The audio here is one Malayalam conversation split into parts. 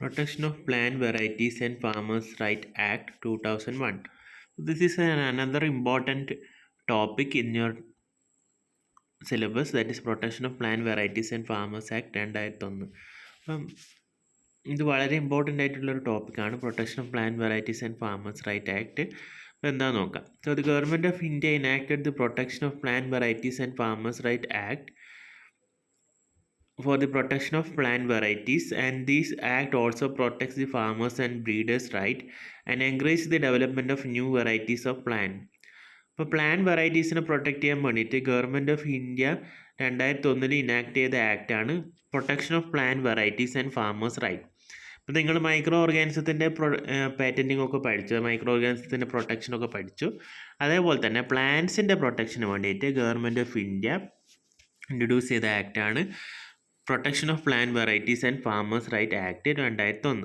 Protection of Plant Varieties and Farmers' Right Act 2001. This is another important topic in your syllabus, that is Protection of Plant Varieties and Farmers Act 2001. അപ്പം ഇത് വളരെ ഇമ്പോർട്ടൻ്റ് ആയിട്ടുള്ളൊരു ടോപ്പിക്കാണ് protection of plant varieties and farmers right act. അപ്പോൾ എന്താണെന്ന് നോക്കാം. So the government of India enacted the protection of plant varieties and farmers right act for the protection of plant varieties, and this act also protects the farmers and breeders right and encourages the development of new varieties of plant. ഇപ്പോൾ പ്ലാന്റ് വെറൈറ്റീസിനെ പ്രൊട്ടക്റ്റ് ചെയ്യാൻ വേണ്ടിയിട്ട് ഗവൺമെൻറ് ഓഫ് ഇന്ത്യ 2001 ഇനാക്ട് ചെയ്ത ആക്റ്റാണ് protection of plant varieties and farmers right. ഇപ്പോൾ നിങ്ങൾ മൈക്രോ ഓർഗാനിസത്തിൻ്റെ പാറ്റൻറ്റിംഗ് ഒക്കെ പഠിച്ചു, മൈക്രോ ഓർഗാനിസത്തിൻ്റെ പ്രൊട്ടക്ഷനൊക്കെ പഠിച്ചു. അതേപോലെ തന്നെ പ്ലാന്റ്സിൻ്റെ പ്രൊട്ടക്ഷന് വേണ്ടിയിട്ട് ഗവൺമെൻറ് ഓഫ് ഇന്ത്യ ഇൻട്രൊഡ്യൂസ് ചെയ്ത ആക്റ്റാണ് protection of plant varieties and farmers right act 2001.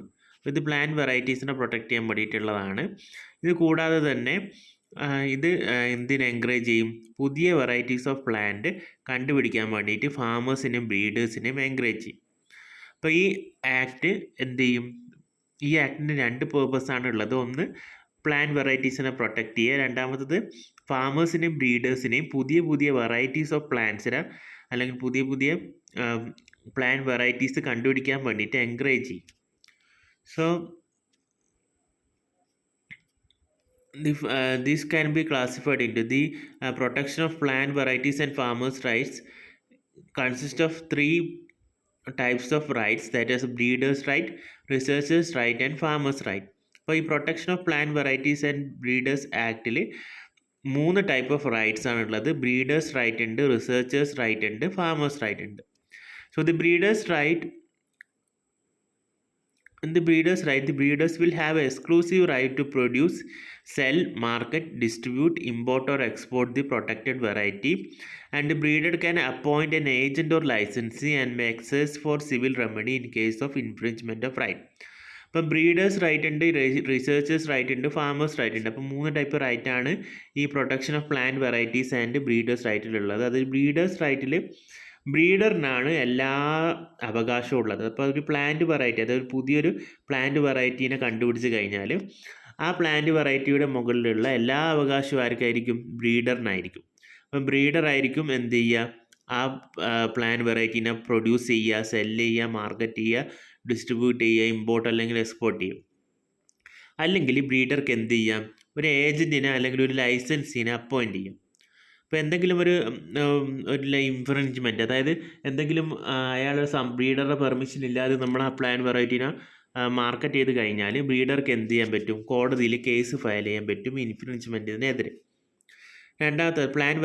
ഇത് പ്ലാന്റ് വെറൈറ്റീസിനെ പ്രൊട്ടക്റ്റ് ചെയ്യാൻ വേണ്ടിയിട്ടുള്ളതാണ്. ഇത് കൂടാതെ തന്നെ ഇത് എന്തിനെ എൻകറേജ് ചെയ്യും? പുതിയ വെറൈറ്റീസ് ഓഫ് പ്ലാന്റ് കണ്ടുപിടിക്കാൻ വേണ്ടിയിട്ട് ഫാമേഴ്സിനെയും ബ്രീഡേഴ്സിനെയും എൻകറേജ് ചെയ്യും. അപ്പോൾ ഈ ആക്ട് എന്ത് ചെയ്യും? ഈ ആക്ടിന് രണ്ട് പേർപ്പസാണ് ഉള്ളത്. ഒന്ന് പ്ലാന്റ് വെറൈറ്റീസിനെ പ്രൊട്ടക്റ്റ് ചെയ്യുക, രണ്ടാമത്തത് ഫാമേഴ്സിനെയും ബ്രീഡേഴ്സിനെയും പുതിയ പുതിയ വെറൈറ്റീസ് ഓഫ് പ്ലാന്റ്സിനെ അല്ലെങ്കിൽ പുതിയ പുതിയ പ്ലാന്റ് വെറൈറ്റീസ് കണ്ടുപിടിക്കാൻ വേണ്ടിയിട്ട് എൻകറേജ് ചെയ്യും. So this can be classified into the protection of plant varieties and farmers' rights consist of three types of rights, that is breeders' right, researchers' right and farmers' right. അപ്പോൾ ഈ protection of plant varieties and breeders ആക്ടിൽ 3 ടൈപ്പ് ഓഫ് റൈറ്റ്സ് ആണുള്ളത്. ബ്രീഡേഴ്സ് റൈറ്റ് ഉണ്ട്, റിസർച്ചേഴ്സ് റൈറ്റ് ഉണ്ട്, ഫാമേഴ്സ് റൈറ്റ് ഉണ്ട്. So the breeders right, the breeders will have exclusive right to produce, sell, market, distribute, import or export the protected variety, and the breeder can appoint an agent or licensee and may access for civil remedy in case of infringement of right. അപ്പം ബ്രീഡേഴ്സ് റൈറ്റ് ഉണ്ട്, റിസർച്ചേഴ്സ് റൈറ്റ് ഉണ്ട്, ഫാമേഴ്സ് റൈറ്റ് ഉണ്ട്. അപ്പം 3 ടൈപ്പ് റൈറ്റാണ് ഈ protection of plant varieties and breeders റൈറ്റിലുള്ളത്. അത് ബ്രീഡേഴ്സ് റൈറ്റിൽ ബ്രീഡറിനാണ് എല്ലാ അവകാശവും ഉള്ളത്. അപ്പോൾ ഒരു പ്ലാന്റ് വെറൈറ്റി, അതായത് പുതിയൊരു പ്ലാന്റ് വെറൈറ്റീനെ കണ്ടുപിടിച്ച് കഴിഞ്ഞാൽ ആ പ്ലാന്റ് വെറൈറ്റിയുടെ മുകളിലുള്ള എല്ലാ അവകാശവും ആർക്കായിരിക്കും? ബ്രീഡറിനായിരിക്കും. അപ്പം ബ്രീഡറായിരിക്കും എന്ത് ചെയ്യുക? ആ പ്ലാന്റ് വെറൈറ്റീനെ പ്രൊഡ്യൂസ് ചെയ്യുക, സെല്ല് ചെയ്യുക, മാർക്കറ്റ് ചെയ്യുക, ഡിസ്ട്രിബ്യൂട്ട് ചെയ്യുക, ഇമ്പോർട്ട് അല്ലെങ്കിൽ എക്സ്പോർട്ട് ചെയ്യും. അല്ലെങ്കിൽ ബ്രീഡർക്ക് എന്ത് ചെയ്യാം? ഒരു ഏജൻറ്റിനെ അല്ലെങ്കിൽ ഒരു ലൈസൻസിനെ അപ്പോയിൻറ്റ് ചെയ്യും. ഇപ്പോൾ എന്തെങ്കിലും ഒരു ഇൻഫ്രിഞ്ച്മെൻറ്റ്, അതായത് എന്തെങ്കിലും അയാളുടെ ബ്രീഡറുടെ പെർമിഷൻ ഇല്ലാതെ നമ്മൾ ആ പ്ലാന്റ് വെറൈറ്റീനെ മാർക്കറ്റ് ചെയ്ത് കഴിഞ്ഞാൽ ബ്രീഡർക്ക് എന്ത് ചെയ്യാൻ പറ്റും? കോടതിയിൽ കേസ് ഫയൽ ചെയ്യാൻ പറ്റും ഇൻഫ്രിഞ്ച്മെൻറ്റിനെതിരെ. രണ്ടാമത്തെ പ്ലാന്റ്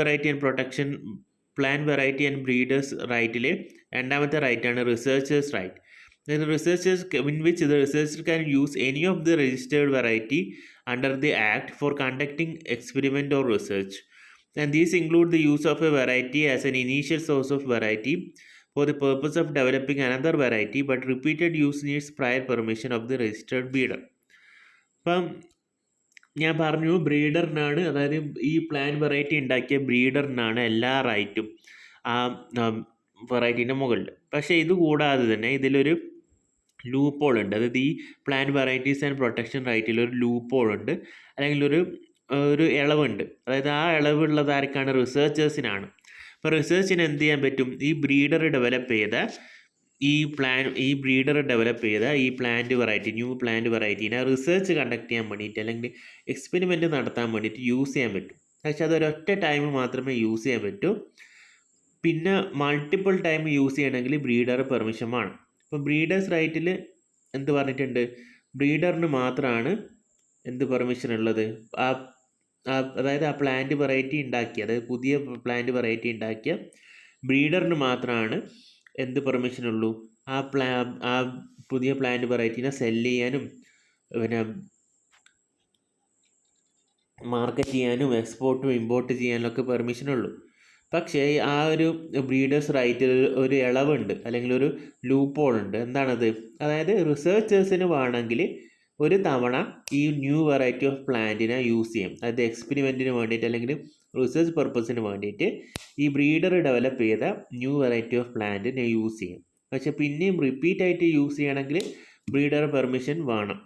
വെറൈറ്റി ആൻഡ് ബ്രീഡേഴ്സ് റൈറ്റിൽ രണ്ടാമത്തെ റൈറ്റാണ് researchers right. Researchers in which the researcher can use any of the registered variety under the act for conducting experiment or research, and these include the use of a variety as an initial source of variety for the purpose of developing another variety, but repeated use needs prior permission of the registered breeder. അപ്പം ഞാൻ പറഞ്ഞു, ബ്രീഡറിനാണ്, അതായത് ഈ പ്ലാന്റ് വെറൈറ്റി ഉണ്ടാക്കിയ ബ്രീഡറിനാണ് എല്ലാ റൈറ്റും ആ വെറൈറ്റീൻ്റെ മുകളിൽ. പക്ഷേ ഇത് കൂടാതെ തന്നെ ഇതിലൊരു ലൂപ്പ് ഹോൾ ഉണ്ട്. അതായത് ഈ പ്ലാന്റ് വെറൈറ്റീസ് ആൻഡ് പ്രൊട്ടക്ഷൻ റൈറ്റിൽ ഒരു ലൂപ്പ് ഹോൾ ഉണ്ട്, അല്ലെങ്കിൽ ഒരു ഇളവുണ്ട്. അതായത് ആ ഇളവുള്ളത് ആർക്കാണ്? റിസർച്ചേഴ്സിനാണ്. അപ്പോൾ റിസർച്ചിന് എന്ത് ചെയ്യാൻ പറ്റും? ഈ ബ്രീഡർ ഡെവലപ്പ് ചെയ്ത ഈ പ്ലാന്റ് വെറൈറ്റി, ന്യൂ പ്ലാന്റ് വെറൈറ്റീനെ റിസർച്ച് കണ്ടക്ട് ചെയ്യാൻ വേണ്ടിയിട്ട് അല്ലെങ്കിൽ എക്സ്പെരിമെൻറ്റ് നടത്താൻ വേണ്ടിയിട്ട് യൂസ് ചെയ്യാൻ പറ്റും. പക്ഷേ അതൊരൊറ്റ ടൈം മാത്രമേ യൂസ് ചെയ്യാൻ പറ്റൂ. പിന്നെ മൾട്ടിപ്പിൾ ടൈം യൂസ് ചെയ്യണമെങ്കിൽ ബ്രീഡർ പെർമിഷൻ വേണം. അപ്പോൾ ബ്രീഡേഴ്സ് റൈറ്റിൽ എന്ത് പറഞ്ഞിട്ടുണ്ട്? ബ്രീഡറിന് മാത്രമാണ് എന്ത് പെർമിഷൻ ഉള്ളത്? അതായത് ആ പ്ലാന്റ് വെറൈറ്റി ഉണ്ടാക്കിയ, അതായത് പുതിയ പ്ലാന്റ് വെറൈറ്റി ഉണ്ടാക്കിയ ബ്രീഡറിന് മാത്രമാണ് എന്ത് പെർമിഷൻ ഉള്ളൂ? ആ പുതിയ പ്ലാന്റ് വെറൈറ്റീനെ സെല്ല് ചെയ്യാനും പിന്നെ മാർക്കറ്റ് ചെയ്യാനും എക്സ്പോർട്ടും ഇമ്പോർട്ട് ചെയ്യാനൊക്കെ പെർമിഷനുള്ളൂ. പക്ഷേ ആ ഒരു ബ്രീഡേഴ്സ് റൈറ്റിൽ ഒരു ഇളവുണ്ട്, അല്ലെങ്കിൽ ഒരു ലൂപ്പ് ഹോൾ ഉണ്ട്. എന്താണത്? അതായത് റിസർച്ചേഴ്സിന് വേണമെങ്കിൽ ഒരു തവണ ഈ ന്യൂ വെറൈറ്റി ഓഫ് പ്ലാന്റിനെ യൂസ് ചെയ്യും. അതായത് എക്സ്പെരിമെൻറ്റിന് വേണ്ടിയിട്ട് അല്ലെങ്കിൽ റിസർച്ച് പർപ്പസിന് വേണ്ടിയിട്ട് ഈ ബ്രീഡർ ഡെവലപ്പ് ചെയ്ത ന്യൂ വെറൈറ്റി ഓഫ് പ്ലാന്റിനെ യൂസ് ചെയ്യും. പക്ഷേ പിന്നെയും റിപ്പീറ്റ് ആയിട്ട് യൂസ് ചെയ്യണമെങ്കിൽ ബ്രീഡർ പെർമിഷൻ വേണം.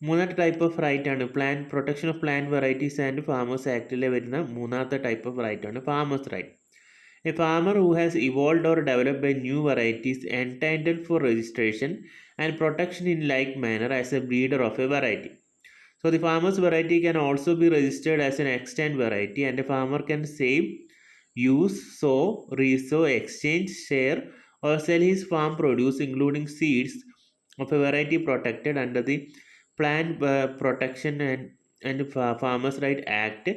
മൂന്നാമത്തെ ടൈപ്പ് ഓഫ് റൈറ്റ് ആണ് protection of plant varieties and farmers ആക്ടിൽ വരുന്ന മൂന്നാമത്തെ ടൈപ്പ് ഓഫ് റൈറ്റ് ആണ് farmers right. A farmer who has evolved or developed a new variety is entitled for registration and protection in like manner as a breeder of a variety. So the farmer's variety can also be registered as an extant variety, and a farmer can save, use, sow, resow, exchange, share, or sell his farm produce including seeds of a variety protected under the Plant Protection and Farmers' Right Act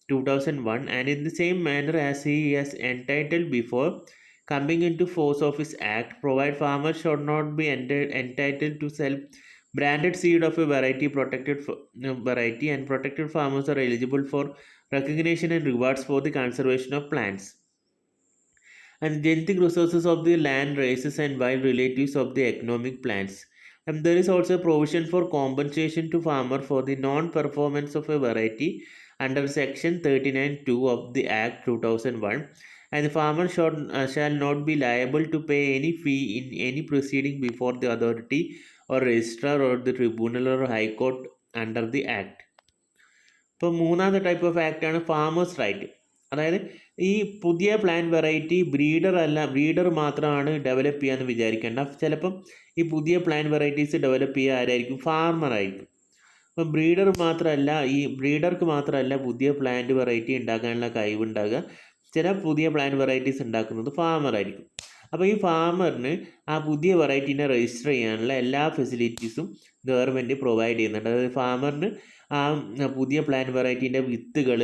2001, and in the same manner as he has entitled before coming into force of his act, provide farmers should not be entitled to sell branded seed of a variety, and protected farmers are eligible for recognition and rewards for the conservation of plants and genetic resources of the land, races, and wild relatives of the economic plants. And there is also a provision for compensation to farmer for the non-performance of a variety under Section 39(2) of the Act 2001, and the farmer shall not be liable to pay any fee in any proceeding before the authority or registrar or the tribunal or high court under the Act. ഇപ്പോൾ മൂന്നാമത്തെ ടൈപ്പ് ഓഫ് ആക്ട് ആണ് ഫാമേഴ്സ് റൈറ്റ്. അതായത് ഈ പുതിയ പ്ലാന്റ് വെറൈറ്റി ബ്രീഡർ മാത്രമാണ് ഡെവലപ്പ് ചെയ്യാന്ന് വിചാരിക്കേണ്ട. ചിലപ്പം ഈ പുതിയ പ്ലാന്റ് വെറൈറ്റീസ് ഡെവലപ്പ് ചെയ്യുക ആരായിരിക്കും? ഫാർമർ ആയിരിക്കും. അപ്പം ബ്രീഡർക്ക് മാത്രമല്ല പുതിയ പ്ലാന്റ് വെറൈറ്റി ഉണ്ടാക്കാനുള്ള കഴിവുണ്ടാകുക. ചില പുതിയ പ്ലാന്റ് വെറൈറ്റീസ് ഉണ്ടാക്കുന്നത് ഫാമർ ആയിരിക്കും. അപ്പോൾ ഈ ഫാമറിന് ആ പുതിയ വെറൈറ്റീനെ രജിസ്റ്റർ ചെയ്യാനുള്ള എല്ലാ ഫെസിലിറ്റീസും ഗവൺമെൻറ് പ്രൊവൈഡ് ചെയ്യുന്നുണ്ട്. അതായത് ഫാമറിന് ആ പുതിയ പ്ലാന്റ് വെറൈറ്റീൻ്റെ വിത്തുകൾ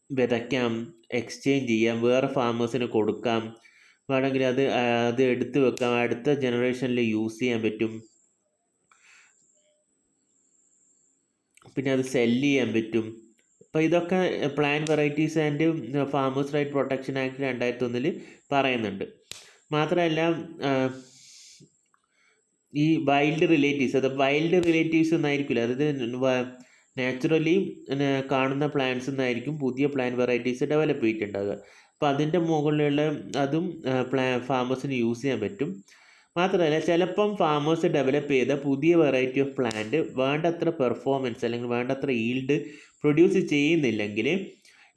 വിതയ്ക്കാം, എക്സ്ചേഞ്ച് ചെയ്യാം, വേറെ ഫാമേഴ്സിന് കൊടുക്കാം, വേണമെങ്കിൽ അത് എടുത്ത് വെക്കാം, അടുത്ത ജനറേഷനിൽ യൂസ് ചെയ്യാൻ പറ്റും, പിന്നെ അത് സെല്ല് ചെയ്യാൻ പറ്റും. അപ്പോൾ ഇതൊക്കെ plant varieties and farmers right protection act 2001 പറയുന്നുണ്ട്. മാത്രമല്ല ഈ വൈൽഡ് റിലേറ്റീവ്സ് ഒന്നായിരിക്കില്ല, അതായത് നാച്ചുറലി കാണുന്ന പ്ലാന്റ്സ് എന്നായിരിക്കും പുതിയ പ്ലാന്റ് വെറൈറ്റീസ് ഡെവലപ്പ് ചെയ്തിട്ടുണ്ടാകുക. അപ്പോൾ അതിൻ്റെ മുകളിലുള്ള അതും ഫാമേഴ്സിന് യൂസ് ചെയ്യാൻ പറ്റും. മാത്രമല്ല ചിലപ്പം ഫാമേഴ്സ് ഡെവലപ്പ് ചെയ്ത പുതിയ വെറൈറ്റി ഓഫ് പ്ലാന്റ് വേണ്ടത്ര പെർഫോമൻസ് അല്ലെങ്കിൽ വേണ്ടത്ര ഈൽഡ് പ്രൊഡ്യൂസ് ചെയ്യുന്നില്ലെങ്കിൽ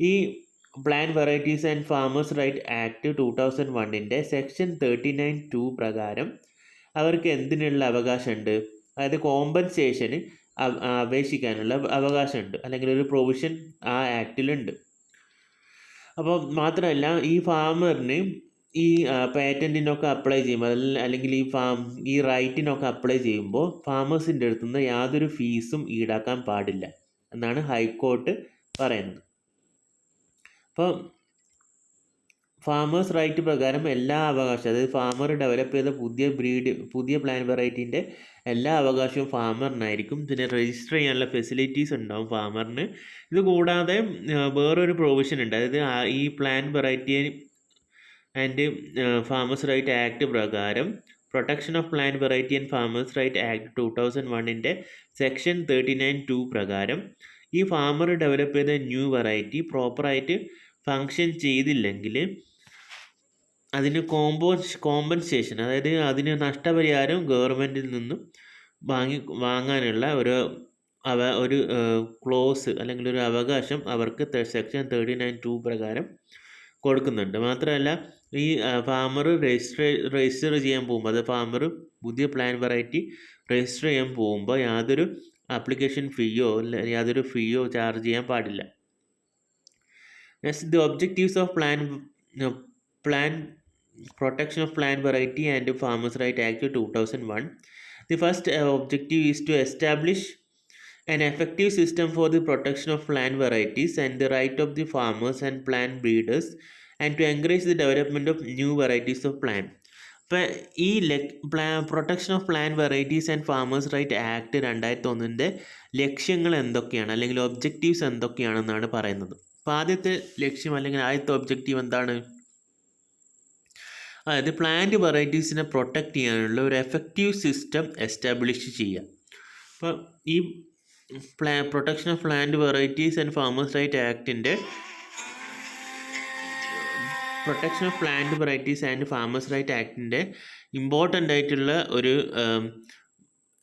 ഈ plant varieties and farmers right act 2001 section 39(2) പ്രകാരം അവർക്ക് എന്തിനുള്ള അവകാശമുണ്ട്? അതായത് കോമ്പൻസേഷന് അപേക്ഷിക്കാനുള്ള അവകാശമുണ്ട്, അല്ലെങ്കിൽ ഒരു പ്രൊവിഷൻ ആ ആക്റ്റിലുണ്ട്. അപ്പോൾ മാത്രമല്ല ഈ ഫാമറിന് ഈ പാറ്റൻറ്റിനൊക്കെ അപ്ലൈ ചെയ്യുമ്പോൾ അല്ലെങ്കിൽ ഈ റൈറ്റിനൊക്കെ അപ്ലൈ ചെയ്യുമ്പോൾ ഫാമേഴ്സിൻ്റെ അടുത്ത് നിന്ന് യാതൊരു ഫീസും ഈടാക്കാൻ പാടില്ല എന്നാണ് ഹൈക്കോർട്ട് പറയുന്നത്. അപ്പോൾ ഫാമേഴ്സ് റൈറ്റ് പ്രകാരം എല്ലാ അവകാശവും, അതായത് ഫാമർ ഡെവലപ്പ് ചെയ്ത പുതിയ പ്ലാന്റ് വെറൈറ്റീൻ്റെ എല്ലാ അവകാശവും ഫാമറിനായിരിക്കും. പിന്നെ രജിസ്റ്റർ ചെയ്യാനുള്ള ഫെസിലിറ്റീസ് ഉണ്ടാവും ഫാമറിന്. ഇത് കൂടാതെ വേറൊരു പ്രൊവിഷൻ ഉണ്ട്, അതായത് ഈ plant variety and farmers right act പ്രകാരം protection of plant variety and farmers right act 2001 section 39(2) പ്രകാരം ഈ ഫാമർ ഡെവലപ്പ് ചെയ്ത ന്യൂ വെറൈറ്റി പ്രോപ്പറായിട്ട് ഫങ്ഷൻ ചെയ്തില്ലെങ്കിൽ അതിന് കോമ്പൻസേഷൻ, അതായത് അതിന് നഷ്ടപരിഹാരം ഗവൺമെൻറ്റിൽ നിന്നും വാങ്ങാനുള്ള ഒരു ക്ലോസ് അല്ലെങ്കിൽ ഒരു അവകാശം അവർക്ക് സെക്ഷൻ 39(2) പ്രകാരം കൊടുക്കുന്നുണ്ട്. മാത്രമല്ല ഈ ഫാമർ രജിസ്റ്റർ ചെയ്യാൻ പോകുമ്പോൾ, അത് ഫാമർ പുതിയ പ്ലാന്റ് വെറൈറ്റി രജിസ്റ്റർ ചെയ്യാൻ പോകുമ്പോൾ യാതൊരു ആപ്ലിക്കേഷൻ ഫീയോ യാതൊരു ഫീയോ ചാർജ് ചെയ്യാൻ പാടില്ല. Next, the objectives of Protection of Plant Variety and Farmers' Right Act 2001. The first objective is to establish an effective system for the protection of plant varieties and the right of the farmers and plant breeders, and to encourage the development of new varieties of plant. ഇപ്പോൾ ഈ protection of plant varieties and farmers right act 2001 ലക്ഷ്യങ്ങൾ എന്തൊക്കെയാണ് അല്ലെങ്കിൽ ഒബ്ജക്റ്റീവ്സ് എന്തൊക്കെയാണെന്നാണ് പറയുന്നത്. അപ്പോൾ ആദ്യത്തെ ലക്ഷ്യം അല്ലെങ്കിൽ ആദ്യത്തെ ഒബ്ജക്റ്റീവ് എന്താണ്? അതായത് പ്ലാന്റ് വെറൈറ്റീസിനെ പ്രൊട്ടക്റ്റ് ചെയ്യാനുള്ള ഒരു എഫക്റ്റീവ് സിസ്റ്റം എസ്റ്റാബ്ലിഷ് ചെയ്യുക. അപ്പോൾ ഈ protection of plant varieties and farmers right ആക്ടിൻ്റെ protection of plant varieties and farmers right ആക്ടിൻ്റെ ഇമ്പോർട്ടൻ്റ് ആയിട്ടുള്ള ഒരു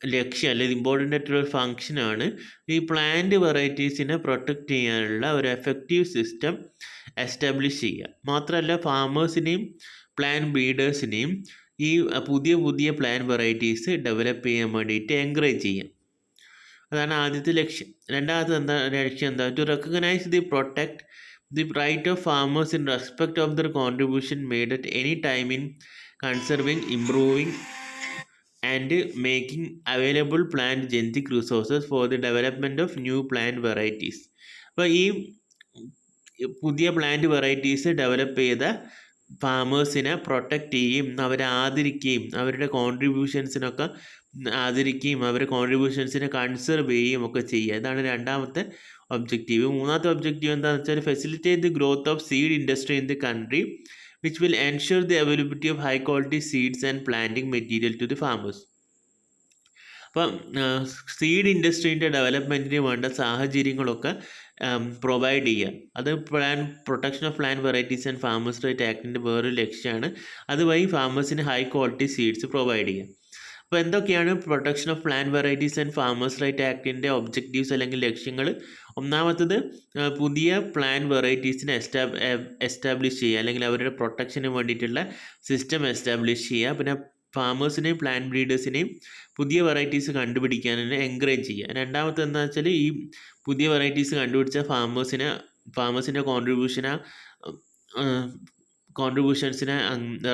ലക്ഷ്യം അല്ലെങ്കിൽ ഇമ്പോർട്ടൻ്റ് ആയിട്ടുള്ള ഒരു ഫങ്ഷനാണ് ഈ പ്ലാന്റ് വെറൈറ്റീസിനെ പ്രൊട്ടക്റ്റ് ചെയ്യാനുള്ള ഒരു എഫക്റ്റീവ് സിസ്റ്റം എസ്റ്റാബ്ലിഷ് ചെയ്യുക. മാത്രമല്ല ഫാമേഴ്സിനെയും പ്ലാന്റ് ബ്രീഡേഴ്സിനെയും ഈ പുതിയ പുതിയ പ്ലാന്റ് വെറൈറ്റീസ് ഡെവലപ്പ് ചെയ്യാൻ വേണ്ടിയിട്ട് എൻകറേജ് ചെയ്യാം. അതാണ് ആദ്യത്തെ ലക്ഷ്യം. രണ്ടാമത്തെ ലക്ഷ്യം എന്താ? To recognise the protect the right of farmers in respect of their contribution made at any time in conserving, improving and making available plant genetic resources for the development of new plant varieties. അപ്പോൾ ഈ പുതിയ പ്ലാന്റ് വെറൈറ്റീസ് ഡെവലപ്പ് ചെയ്ത ഫാമേഴ്സിനെ പ്രൊട്ടക്റ്റ് ചെയ്യുകയും അവരെ ആദരിക്കുകയും അവരുടെ കോൺട്രിബ്യൂഷൻസിനൊക്കെ ആദരിക്കുകയും അവരുടെ കോൺട്രിബ്യൂഷൻസിനെ കൺസർവ് ചെയ്യുകയും ഒക്കെ ചെയ്യുക. ഇതാണ് രണ്ടാമത്തെ ഒബ്ജക്റ്റീവ്. മൂന്നാമത്തെ ഒബ്ജക്റ്റീവ് എന്താണെന്ന് വെച്ചാൽ facilitate the growth of seed industry in the country which will ensure the availability of high quality seeds and planting material to the farmers. അപ്പം സീഡ് ഇൻഡസ്ട്രീൻ്റെ ഡെവലപ്മെൻറ്റിന് വേണ്ട സാഹചര്യങ്ങളൊക്കെ പ്രൊവൈഡ് ചെയ്യുക. അത് protection of plant varieties and farmers right ആക്ടിൻ്റെ വേറൊരു ലക്ഷ്യമാണ്. അതുവഴി ഫാമേഴ്സിന് ഹൈ ക്വാളിറ്റി സീഡ്സ് പ്രൊവൈഡ് ചെയ്യുക. അപ്പോൾ എന്തൊക്കെയാണ് protection of plant varieties and farmers right ആക്ടിൻ്റെ ഒബ്ജക്റ്റീവ്സ് അല്ലെങ്കിൽ ലക്ഷ്യങ്ങൾ? ഒന്നാമത്തത് പുതിയ പ്ലാന്റ് വെറൈറ്റീസിനെ എസ്റ്റാബ്ലിഷ് ചെയ്യുക, അല്ലെങ്കിൽ അവരുടെ പ്രൊട്ടക്ഷന് വേണ്ടിയിട്ടുള്ള സിസ്റ്റം എസ്റ്റാബ്ലിഷ് ചെയ്യുക. പിന്നെ ഫാമേഴ്സിനെയും പ്ലാന്റ് ബ്രീഡേഴ്സിനെയും പുതിയ വെറൈറ്റീസ് കണ്ടുപിടിക്കാൻ എൻകറേജ് ചെയ്യുക. രണ്ടാമത്തെ എന്താ വെച്ചാൽ ഈ പുതിയ വെറൈറ്റീസ് കണ്ടുപിടിച്ച ഫാമേഴ്സിൻ്റെ കോൺട്രിബ്യൂഷൻസിനെ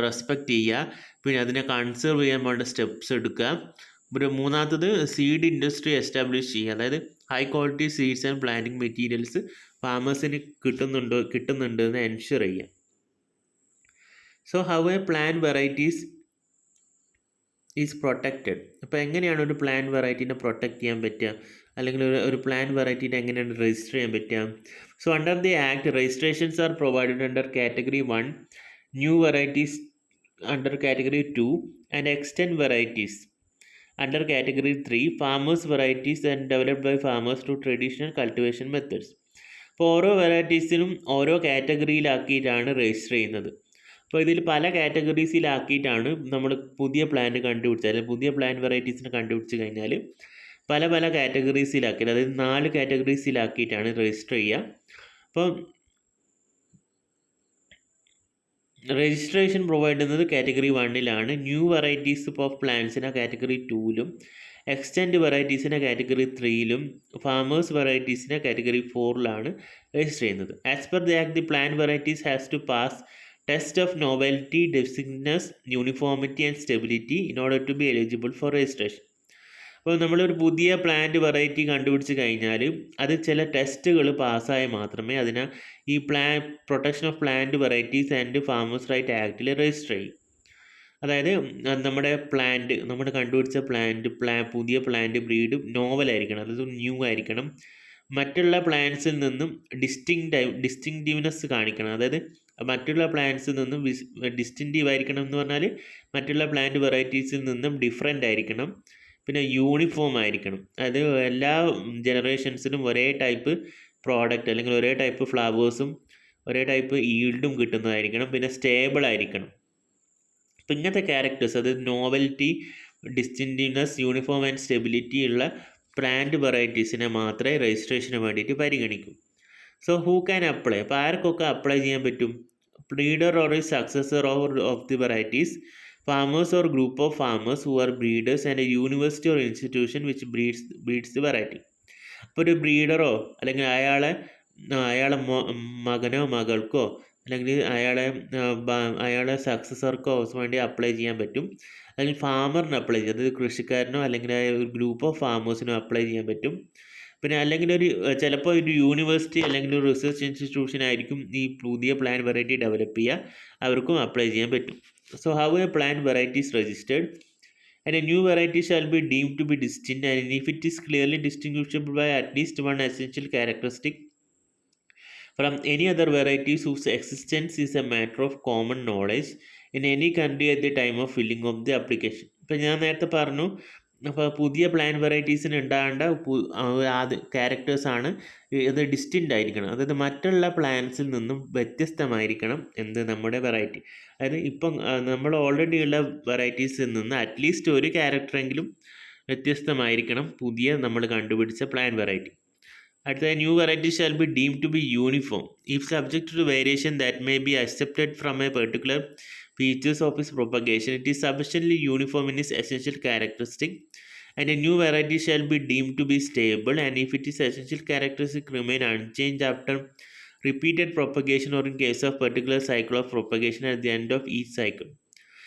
റെസ്പെക്റ്റ് ചെയ്യുക. പിന്നെ അതിനെ കൺസേർവ് ചെയ്യാൻ വേണ്ട സ്റ്റെപ്സ് എടുക്കുക. പിന്നെ മൂന്നാമത്തത് സീഡ് ഇൻഡസ്ട്രി എസ്റ്റാബ്ലിഷ് ചെയ്യുക, അതായത് high quality seeds and planting materials ഫാമേഴ്സിന് കിട്ടുന്നുണ്ട് എന്ന് എൻഷുർ ചെയ്യുക. So how a plant varieties is protected. അപ്പോൾ എങ്ങനെയാണ് ഒരു പ്ലാന്റ് വെറൈറ്റീനെ പ്രൊട്ടക്റ്റ് ചെയ്യാൻ പറ്റുക, അല്ലെങ്കിൽ ഒരു പ്ലാന്റ് വെറൈറ്റീനെ എങ്ങനെയാണ് രജിസ്റ്റർ ചെയ്യാൻ പറ്റുക? So under the act registrations are provided under category 1, new varieties under category 2 and extend varieties under category 3, farmers varieties and developed by farmers to traditional cultivation methods. അപ്പോൾ ഓരോ വെറൈറ്റീസിനും ഓരോ കാറ്റഗറിയിലാക്കിയിട്ടാണ് രജിസ്റ്റർ ചെയ്യുന്നത്. അപ്പോൾ ഇതിൽ പല കാറ്റഗറീസിലാക്കിയിട്ടാണ് നമ്മൾ പുതിയ പ്ലാന്റ് കണ്ടുപിടിച്ചത്, അല്ലെങ്കിൽ പുതിയ പ്ലാന്റ് വെറൈറ്റീസിനെ കണ്ടുപിടിച്ച് കഴിഞ്ഞാൽ പല പല കാറ്റഗറീസിലാക്കിയിട്ട്, അതായത് 4 കാറ്റഗറീസിലാക്കിയിട്ടാണ് രജിസ്റ്റർ ചെയ്യുക. അപ്പോൾ രജിസ്ട്രേഷൻ പ്രൊവൈഡ് ചെയ്യുന്നത് കാറ്റഗറി 1ലാണ്, ന്യൂ വെറൈറ്റീസ് ഓഫ് പ്ലാന്റ്സിനെ കാറ്റഗറി 2ലും, എക്സ്റ്റെൻഡ് വെറൈറ്റീസിനെ കാറ്റഗറി 3ലും, ഫാമേഴ്സ് വെറൈറ്റീസിനെ കാറ്റഗറി 4ലാണ് രജിസ്റ്റർ ചെയ്യുന്നത്. As per the act the plant varieties has to pass test of novelty, distinctness, uniformity and stability in order to be eligible for registration. അപ്പോൾ നമ്മളൊരു പുതിയ പ്ലാന്റ് വെറൈറ്റി കണ്ടുപിടിച്ച് കഴിഞ്ഞാൽ അത് ചില ടെസ്റ്റുകൾ പാസ്സായി മാത്രമേ അതിനെ ഈ protection of plant varieties and farmers right ആക്ടിൽ രജിസ്റ്റർ ചെയ്യും. അതായത് നമ്മൾ കണ്ടുപിടിച്ച പുതിയ പ്ലാന്റ് ബ്രീഡ് നോവലായിരിക്കണം, അതായത് ന്യൂ ആയിരിക്കണം, മറ്റുള്ള പ്ലാന്റ്സിൽ നിന്നും ഡിസ്റ്റിങ്റ്റീവ്നെസ് കാണിക്കണം. അതായത് മറ്റുള്ള പ്ലാന്റ്സിൽ നിന്നും ഡിസ്റ്റിങ്റ്റീവ് ആയിരിക്കണം എന്ന് പറഞ്ഞാൽ മറ്റുള്ള പ്ലാന്റ് വെറൈറ്റീസിൽ നിന്നും ഡിഫറെൻ്റ് ആയിരിക്കണം. പിന്നെ യൂണിഫോം ആയിരിക്കണം, അതായത് എല്ലാ ജനറേഷൻസിനും ഒരേ ടൈപ്പ് പ്രോഡക്റ്റ് അല്ലെങ്കിൽ ഒരേ ടൈപ്പ് ഫ്ലവേഴ്സും ഒരേ ടൈപ്പ് ഈൽഡും കിട്ടുന്നതായിരിക്കണം. പിന്നെ സ്റ്റേബിൾ ആയിരിക്കണം. അപ്പം ഇങ്ങനത്തെ ക്യാരക്ടേഴ്സ്, അതായത് novelty, distinctiveness, uniform and stability ഉള്ള പ്ലാന്റ് വെറൈറ്റീസിനെ മാത്രമേ രജിസ്ട്രേഷന് വേണ്ടിയിട്ട് പരിഗണിക്കൂ. So who can apply? അപ്പോൾ ആർക്കൊക്കെ അപ്ലൈ ചെയ്യാൻ പറ്റും? Breeder or successor of the varieties, farmers or group of farmers who are breeders and a university or institution which breeds the variety. അപ്പോൾ ഒരു ബ്രീഡറോ അല്ലെങ്കിൽ അയാളെ മകനോ മകൾക്കോ അല്ലെങ്കിൽ അയാളെ സക്സസർക്കോ വേണ്ടി അപ്ലൈ ചെയ്യാൻ പറ്റും. അല്ലെങ്കിൽ ഫാമറിന് അപ്ലൈ ചെയ്യാം, അതായത് കൃഷിക്കാരനോ അല്ലെങ്കിൽ ഒരു ഗ്രൂപ്പ് ഓഫ് ഫാമേഴ്സിനോ അപ്ലൈ ചെയ്യാൻ പറ്റും. പിന്നെ അല്ലെങ്കിൽ ചിലപ്പോൾ ഒരു യൂണിവേഴ്സിറ്റി അല്ലെങ്കിൽ ഒരു റിസർച്ച് ഇൻസ്റ്റിറ്റ്യൂഷൻ ആയിരിക്കും ഈ പുതിയ പ്ലാന്റ് വെറൈറ്റി ഡെവലപ്പ് ചെയ്യുക, അവർക്കും അപ്ലൈ ചെയ്യാൻ പറ്റും. So how a plant variety is registered? And a new variety shall be deemed to be distinct, and if it is clearly distinguishable by at least one essential characteristic from any other varieties whose existence is a matter of common knowledge in any country at the time of filling of the application. ഇപ്പം ഞാൻ നേരത്തെ പറഞ്ഞു അപ്പോൾ പുതിയ പ്ലാന്റ് വെറൈറ്റീസിന് ഉണ്ടാകേണ്ട ക്യാരക്ടേഴ്സാണ് ഇത് ഡിസ്റ്റിൻ്റ് ആയിരിക്കണം, അതായത് മറ്റുള്ള പ്ലാന്റ്സിൽ നിന്നും വ്യത്യസ്തമായിരിക്കണം നമ്മുടെ വെറൈറ്റി. അതായത് ഇപ്പം നമ്മൾ ഓൾറെഡി ഉള്ള വെറൈറ്റീസിൽ നിന്ന് അറ്റ്ലീസ്റ്റ് ഒരു ക്യാരക്ടറെങ്കിലും വ്യത്യസ്തമായിരിക്കണം പുതിയ നമ്മൾ കണ്ടുപിടിച്ച പ്ലാന്റ് വെറൈറ്റി. അടുത്ത new variety shall be deemed to be uniform if subject to variation that may be accepted from a particular features of its propagation. It is sufficiently uniform in its essential characteristic, and a new variety shall be deemed to be stable, and if its essential characteristic remain unchanged after repeated propagation or in case of particular cycle of propagation at the end of each cycle.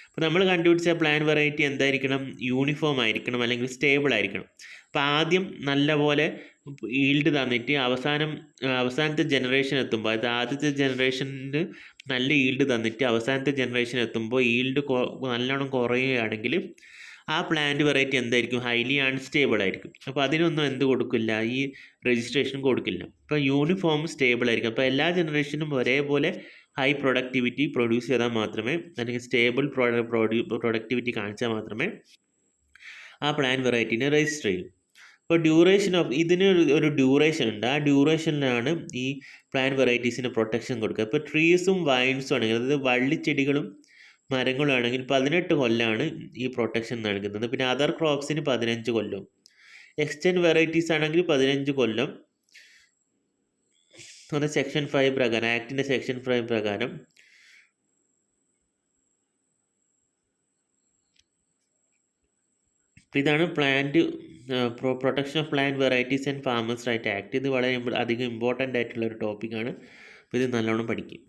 അപ്പോൾ നമ്മൾ കണ്ടുപിടിച്ച പ്ലാന്റ് വെറൈറ്റി എന്തായിരിക്കണം? യൂണിഫോം ആയിരിക്കണം അല്ലെങ്കിൽ സ്റ്റേബിൾ ആയിരിക്കണം. അപ്പോൾ ആദ്യം നല്ലപോലെ ഈൽഡ് തന്നിട്ട് അവസാനത്തെ ജനറേഷൻ എത്തുമ്പോൾ, അതായത് ആദ്യത്തെ ജനറേഷനിൽ നല്ല ഈൽഡ് തന്നിട്ട് അവസാനത്തെ ജനറേഷൻ എത്തുമ്പോൾ ഈൽഡ് നല്ലോണം കുറയുകയാണെങ്കിൽ ആ പ്ലാന്റ് വെറൈറ്റി എന്തായിരിക്കും? ഹൈലി അൺസ്റ്റേബിൾ ആയിരിക്കും. അപ്പോൾ അതിനൊന്നും എന്ത് കൊടുക്കില്ല? ഈ രജിസ്ട്രേഷൻ കൊടുക്കില്ല. അപ്പോൾ യൂണിഫോം സ്റ്റേബിൾ ആയിരിക്കും. അപ്പോൾ എല്ലാ ജനറേഷനും ഒരേപോലെ ഹൈ പ്രൊഡക്ടിവിറ്റി പ്രൊഡ്യൂസ് ചെയ്താൽ മാത്രമേ, അല്ലെങ്കിൽ സ്റ്റേബിൾ പ്രൊഡക്ടിവിറ്റി കാണിച്ചാൽ മാത്രമേ ആ പ്ലാന്റ് വെറൈറ്റീനെ രജിസ്റ്റർ ചെയ്യും. ഇപ്പോൾ ഇതിന് ഒരു ഡ്യൂറേഷൻ ഉണ്ട്. ആ ഡ്യൂറേഷനിലാണ് ഈ പ്ലാന്റ് വെറൈറ്റീസിന് പ്രൊട്ടക്ഷൻ കൊടുക്കുക. ഇപ്പോൾ ട്രീസും വൈൻസും ആണെങ്കിൽ, അതായത് വള്ളിച്ചെടികളും മരങ്ങളും ആണെങ്കിൽ 18 കൊല്ലമാണ് ഈ പ്രൊട്ടക്ഷൻ നൽകുന്നത്. പിന്നെ അതർ ക്രോപ്സിന് 15 കൊല്ലം. എക്സ്റ്റെൻഡ് വെറൈറ്റീസ് ആണെങ്കിൽ 15 കൊല്ലം. സെക്ഷൻ 5 പ്രകാരം, ആക്ടിൻ്റെ സെക്ഷൻ 5 പ്രകാരം ഇതാണ് protection of plant varieties and farmers right act. ഇത് വളരെ അധികം ഇമ്പോർട്ടൻ്റ് ആയിട്ടുള്ള ഒരു ടോപ്പിക്കാണ്. അപ്പോൾ ഇത് നല്ലോണം പഠിക്കും.